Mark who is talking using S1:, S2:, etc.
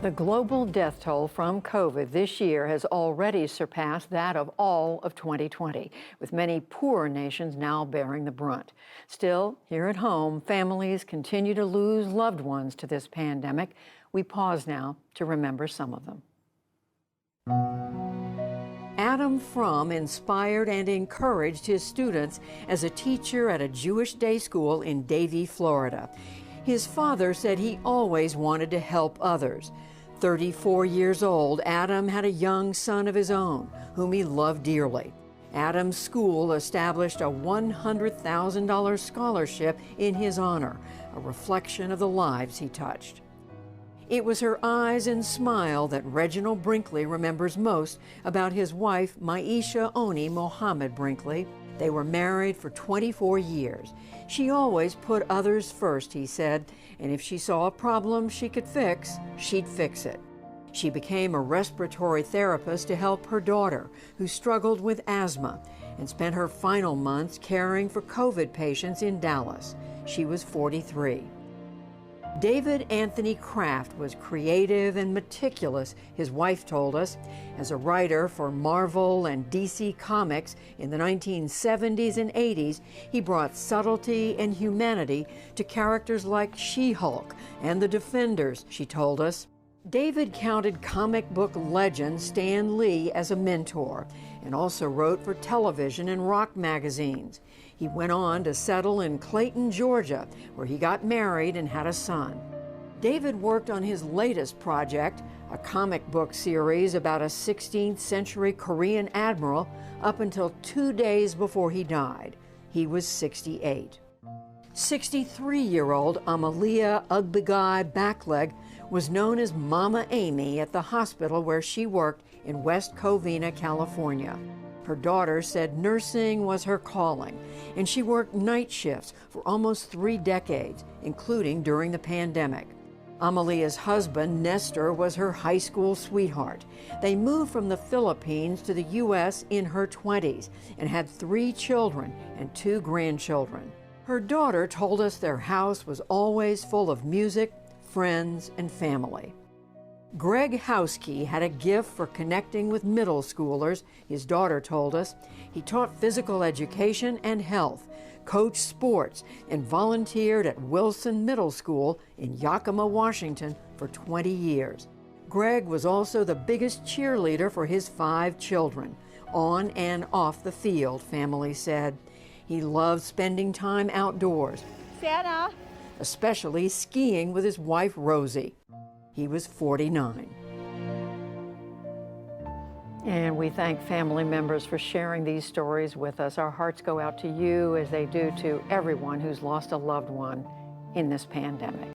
S1: The global death toll from COVID this year has already surpassed that of all of 2020, with many poorer nations now bearing the brunt. Still, here at home, families continue to lose loved ones to this pandemic. We pause now to remember some of them. Adam Frum inspired and encouraged his students as a teacher at a Jewish day school in Davie, Florida. His father said he always wanted to help others. 34 years old, Adam had a young son of his own, whom he loved dearly. Adam's school established a $100,000 scholarship in his honor, a reflection of the lives he touched. It was her eyes and smile that Reginald Brinkley remembers most about his wife, Maisha Oni Mohammed Brinkley. They were married for 24 years. She always put others first, he said, and if she saw a problem she could fix, she'd fix it. She became a respiratory therapist to help her daughter, who struggled with asthma, and spent her final months caring for COVID patients in Dallas. She was 43. David Anthony Kraft was creative and meticulous, his wife told us. As a writer for Marvel and DC Comics in the 1970s and 80s, he brought subtlety and humanity to characters like She-Hulk and the Defenders, she told us. David counted comic book legend Stan Lee as a mentor and also wrote for television and rock magazines. He went on to settle in Clayton, Georgia, where he got married and had a son. David worked on his latest project, a comic book series about a 16th century Korean admiral, up until 2 days before he died. He was 68. 63-year-old Amalia Ugbegai Backleg was known as Mama Amy at the hospital where she worked in West Covina, California. Her daughter said nursing was her calling, and she worked night shifts for almost 3 decades, including during the pandemic. Amalia's husband, Nestor, was her high school sweetheart. They moved from the Philippines to the U.S. in her 20s and had 3 children and 2 grandchildren. Her daughter told us their house was always full of music, friends, and family. Greg Houskey had a gift for connecting with middle schoolers, his daughter told us. He taught physical education and health, coached sports, and volunteered at Wilson Middle School in Yakima, Washington for 20 years. Greg was also the biggest cheerleader for his 5 children, on and off the field, family said. He loved spending time outdoors,
S2: Santa,
S1: especially skiing with his wife, Rosie. He was 49. And we thank family members for sharing these stories with us. Our hearts go out to you as they do to everyone who's lost a loved one in this pandemic.